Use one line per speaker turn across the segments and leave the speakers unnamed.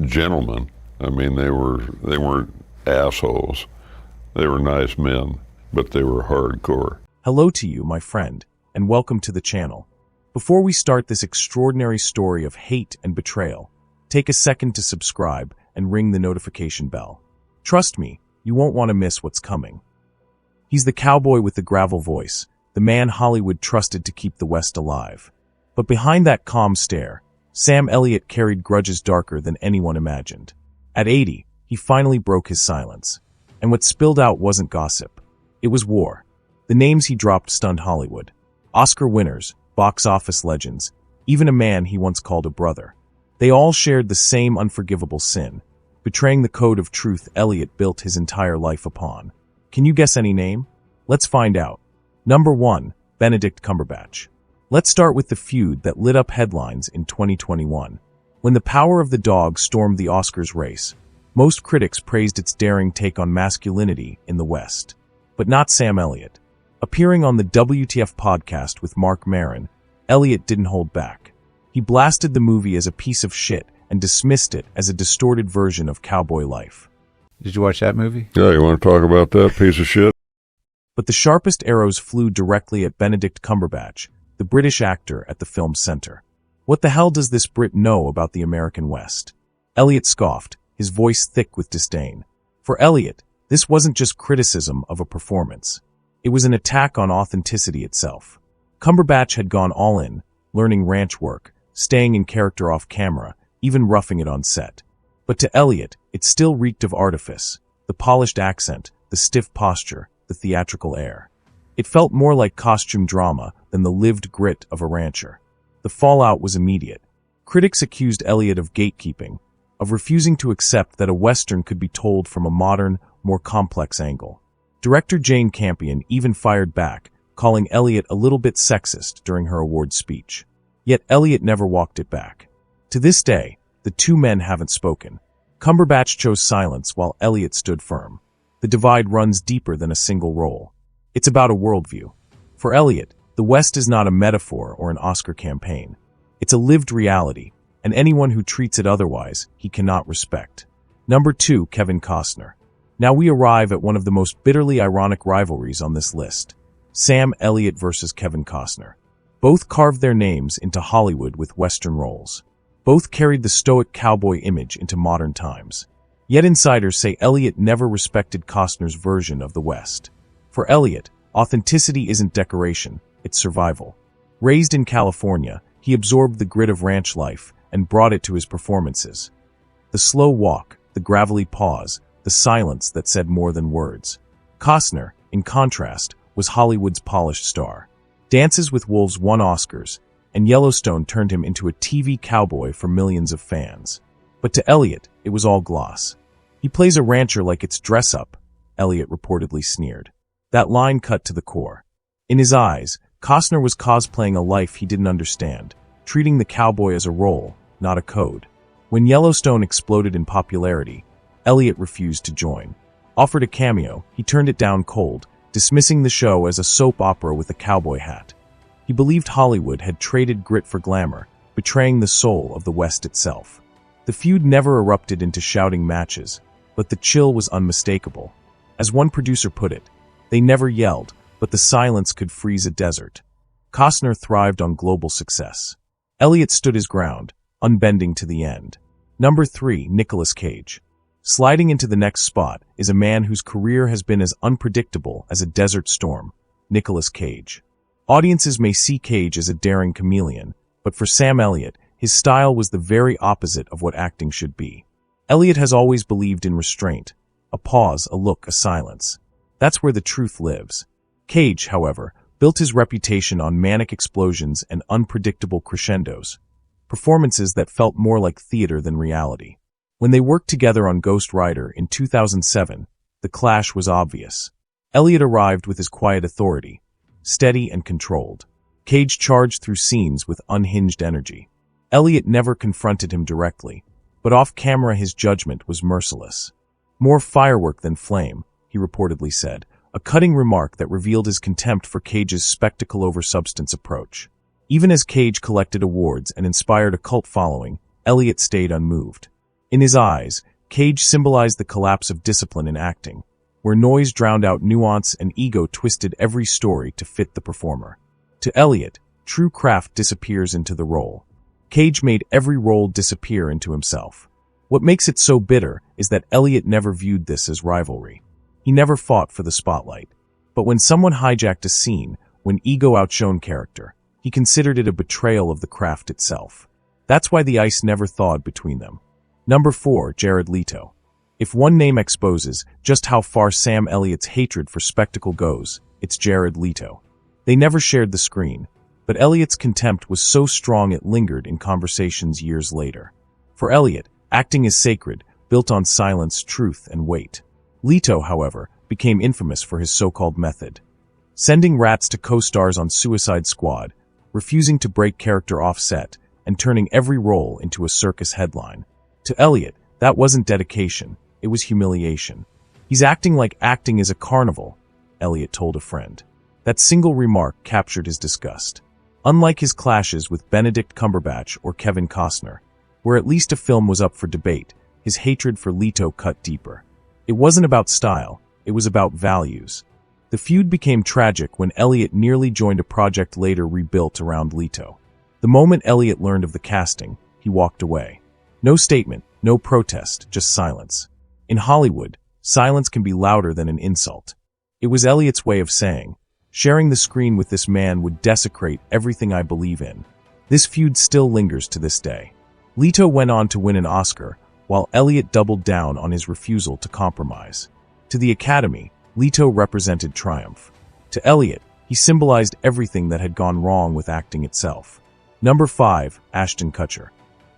Gentlemen. I mean, they weren't assholes. They were nice men, but they were hardcore.
Hello to you, my friend, and welcome to the channel. Before we start this extraordinary story of hate and betrayal, take a second to subscribe and ring the notification bell. Trust me, you won't want to miss what's coming. He's the cowboy with the gravel voice, the man Hollywood trusted to keep the West alive. But behind that calm stare, Sam Elliott carried grudges darker than anyone imagined. At 80, he finally broke his silence. And what spilled out wasn't gossip. It was war. The names he dropped stunned Hollywood. Oscar winners, box office legends, even a man he once called a brother. They all shared the same unforgivable sin, betraying the code of truth Elliot built his entire life upon. Can you guess any name? Let's find out. Number 1, Benedict Cumberbatch. Let's start with the feud that lit up headlines in 2021. When The Power of the Dog stormed the Oscars race, most critics praised its daring take on masculinity in the West. But not Sam Elliott. Appearing on the WTF podcast with Mark Maron, Elliot didn't hold back. He blasted the movie as a piece of shit and dismissed it as a distorted version of cowboy life.
Did you watch that movie?
Yeah, you want to talk about that piece of shit?
But the sharpest arrows flew directly at Benedict Cumberbatch, the British actor at the film's center. What the hell does this Brit know about the American West? Elliot scoffed, his voice thick with disdain. For Elliot, this wasn't just criticism of a performance. It was an attack on authenticity itself. Cumberbatch had gone all in, learning ranch work, staying in character off camera, even roughing it on set. But to Elliot, it still reeked of artifice, the polished accent, the stiff posture, the theatrical air. It felt more like costume drama than the lived grit of a rancher. The fallout was immediate. Critics accused Elliot of gatekeeping, of refusing to accept that a Western could be told from a modern, more complex angle. Director Jane Campion even fired back, calling Elliot a little bit sexist during her award speech. Yet Elliot never walked it back. To this day, the two men haven't spoken. Cumberbatch chose silence while Elliot stood firm. The divide runs deeper than a single role. It's about a worldview. For Elliot, the West is not a metaphor or an Oscar campaign. It's a lived reality, and anyone who treats it otherwise, he cannot respect. Number 2, Kevin Costner. Now we arrive at one of the most bitterly ironic rivalries on this list. Sam Elliott versus Kevin Costner. Both carved their names into Hollywood with Western roles. Both carried the stoic cowboy image into modern times. Yet insiders say Elliott never respected Costner's version of the West. For Elliot, authenticity isn't decoration, it's survival. Raised in California, he absorbed the grit of ranch life and brought it to his performances. The slow walk, the gravelly pause, the silence that said more than words. Costner, in contrast, was Hollywood's polished star. Dances with Wolves won Oscars, and Yellowstone turned him into a TV cowboy for millions of fans. But to Elliot, it was all gloss. He plays a rancher like it's dress-up, Elliot reportedly sneered. That line cut to the core. In his eyes, Costner was cosplaying a life he didn't understand, treating the cowboy as a role, not a code. When Yellowstone exploded in popularity, Elliot refused to join. Offered a cameo, he turned it down cold, dismissing the show as a soap opera with a cowboy hat. He believed Hollywood had traded grit for glamour, betraying the soul of the West itself. The feud never erupted into shouting matches, but the chill was unmistakable. As one producer put it, they never yelled, but the silence could freeze a desert. Costner thrived on global success. Elliot stood his ground, unbending to the end. Number 3, Nicolas Cage. Sliding into the next spot is a man whose career has been as unpredictable as a desert storm, Nicolas Cage. Audiences may see Cage as a daring chameleon, but for Sam Elliott, his style was the very opposite of what acting should be. Elliott has always believed in restraint, a pause, a look, a silence. That's where the truth lives. Cage, however, built his reputation on manic explosions and unpredictable crescendos, performances that felt more like theater than reality. When they worked together on Ghost Rider in 2007, the clash was obvious. Elliot arrived with his quiet authority, steady and controlled. Cage charged through scenes with unhinged energy. Elliot never confronted him directly, but off-camera his judgment was merciless. More firework than flame, he reportedly said, a cutting remark that revealed his contempt for Cage's spectacle-over-substance approach. Even as Cage collected awards and inspired a cult following, Elliot stayed unmoved. In his eyes, Cage symbolized the collapse of discipline in acting, where noise drowned out nuance and ego twisted every story to fit the performer. To Elliot, true craft disappears into the role. Cage made every role disappear into himself. What makes it so bitter is that Elliot never viewed this as rivalry. He never fought for the spotlight. But when someone hijacked a scene, when ego outshone character, he considered it a betrayal of the craft itself. That's why the ice never thawed between them. Number 4, Jared Leto. If one name exposes just how far Sam Elliott's hatred for spectacle goes, it's Jared Leto. They never shared the screen, but Elliott's contempt was so strong it lingered in conversations years later. For Elliot, acting is sacred, built on silence, truth, and weight. Leto, however, became infamous for his so-called method. Sending rats to co-stars on Suicide Squad, refusing to break character off set, and turning every role into a circus headline. To Elliot, that wasn't dedication, it was humiliation. He's acting like acting is a carnival, Elliot told a friend. That single remark captured his disgust. Unlike his clashes with Benedict Cumberbatch or Kevin Costner, where at least a film was up for debate, his hatred for Leto cut deeper. It wasn't about style, it was about values. The feud became tragic when Elliot nearly joined a project later rebuilt around Leto. The moment Elliot learned of the casting, he walked away. No statement, no protest, just silence. In Hollywood, silence can be louder than an insult. It was Elliot's way of saying, sharing the screen with this man would desecrate everything I believe in. This feud still lingers to this day. Leto went on to win an Oscar, while Elliot doubled down on his refusal to compromise. To the Academy, Leto represented triumph. To Elliot, he symbolized everything that had gone wrong with acting itself. Number 5, Ashton Kutcher.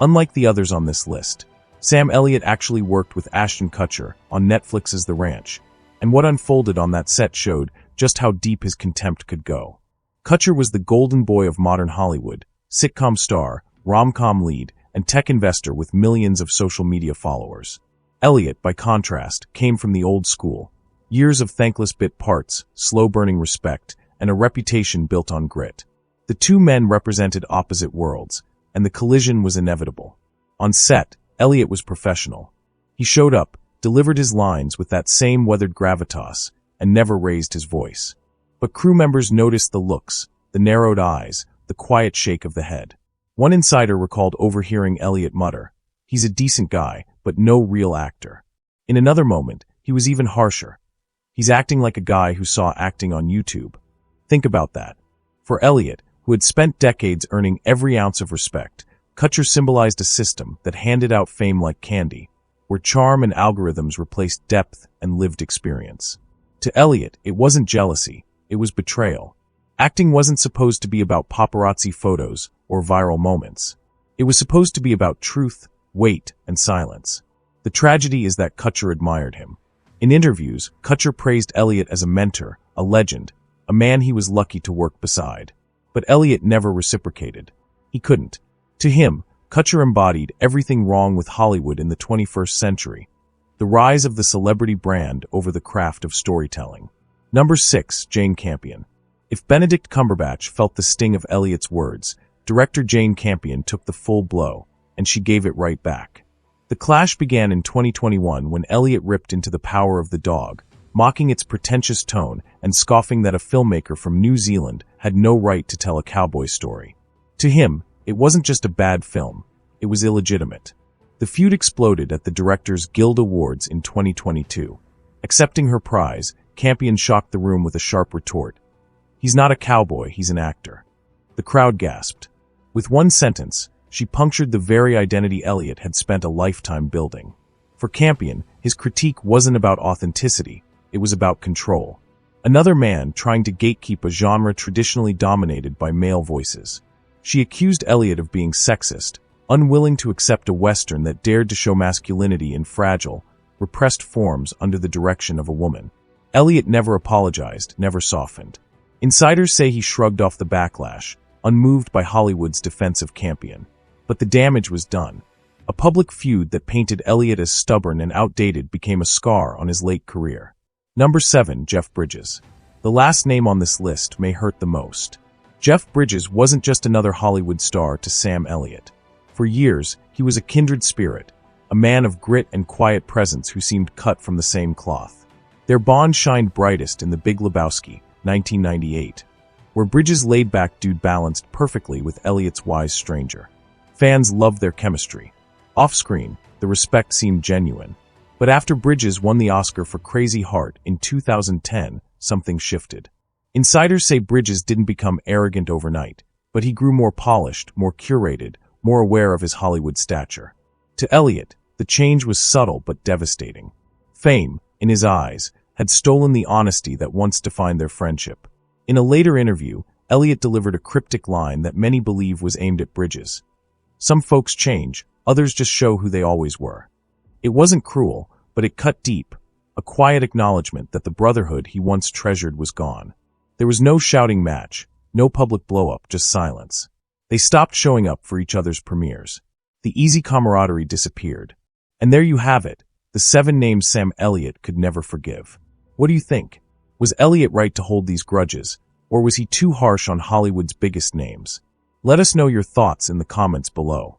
Unlike the others on this list, Sam Elliott actually worked with Ashton Kutcher on Netflix's The Ranch, and what unfolded on that set showed just how deep his contempt could go. Kutcher was the golden boy of modern Hollywood, sitcom star, rom-com lead, and tech investor with millions of social media followers. Elliot, by contrast, came from the old school. Years of thankless bit parts, slow-burning respect, and a reputation built on grit. The two men represented opposite worlds, and the collision was inevitable. On set, Elliot was professional. He showed up, delivered his lines with that same weathered gravitas, and never raised his voice. But crew members noticed the looks, the narrowed eyes, the quiet shake of the head. One insider recalled overhearing Elliot mutter, "He's a decent guy, but no real actor." In another moment, he was even harsher. "He's acting like a guy who saw acting on YouTube." Think about that. For Elliot, who had spent decades earning every ounce of respect, Kutcher symbolized a system that handed out fame like candy, where charm and algorithms replaced depth and lived experience. To Elliot, it wasn't jealousy, it was betrayal. Acting wasn't supposed to be about paparazzi photos or viral moments. It was supposed to be about truth, weight, and silence. The tragedy is that Kutcher admired him. In interviews, Kutcher praised Elliot as a mentor, a legend, a man he was lucky to work beside. But Elliot never reciprocated. He couldn't. To him, Kutcher embodied everything wrong with Hollywood in the 21st century, the rise of the celebrity brand over the craft of storytelling. Number 6, Jane Campion. If Benedict Cumberbatch felt the sting of Elliot's words, director Jane Campion took the full blow, and she gave it right back. The clash began in 2021 when Elliot ripped into The Power of the Dog, mocking its pretentious tone and scoffing that a filmmaker from New Zealand had no right to tell a cowboy story. To him, it wasn't just a bad film, it was illegitimate. The feud exploded at the Directors Guild Awards in 2022. Accepting her prize, Campion shocked the room with a sharp retort. "He's not a cowboy, he's an actor." The crowd gasped. With one sentence, she punctured the very identity Elliot had spent a lifetime building. For Campion, his critique wasn't about authenticity, it was about control. Another man trying to gatekeep a genre traditionally dominated by male voices. She accused Elliot of being sexist, unwilling to accept a Western that dared to show masculinity in fragile, repressed forms under the direction of a woman. Elliot never apologized, never softened. Insiders say he shrugged off the backlash, unmoved by Hollywood's defense of Campion. But the damage was done. A public feud that painted Elliot as stubborn and outdated became a scar on his late career. Number 7, Jeff Bridges. The last name on this list may hurt the most. Jeff Bridges wasn't just another Hollywood star to Sam Elliott. For years, he was a kindred spirit, a man of grit and quiet presence who seemed cut from the same cloth. Their bond shined brightest in The Big Lebowski, 1998, where Bridges' laid-back dude balanced perfectly with Elliot's wise stranger. Fans loved their chemistry. Off-screen, the respect seemed genuine. But after Bridges won the Oscar for Crazy Heart in 2010, something shifted. Insiders say Bridges didn't become arrogant overnight, but he grew more polished, more curated, more aware of his Hollywood stature. To Elliot, the change was subtle but devastating. Fame, in his eyes, had stolen the honesty that once defined their friendship. In a later interview, Elliot delivered a cryptic line that many believe was aimed at Bridges. Some folks change, others just show who they always were. It wasn't cruel, but it cut deep, a quiet acknowledgement that the brotherhood he once treasured was gone. There was no shouting match, no public blow-up, just silence. They stopped showing up for each other's premieres. The easy camaraderie disappeared. And there you have it, the 7 names Sam Elliott could never forgive. What do you think? Was Elliot right to hold these grudges, or was he too harsh on Hollywood's biggest names? Let us know your thoughts in the comments below.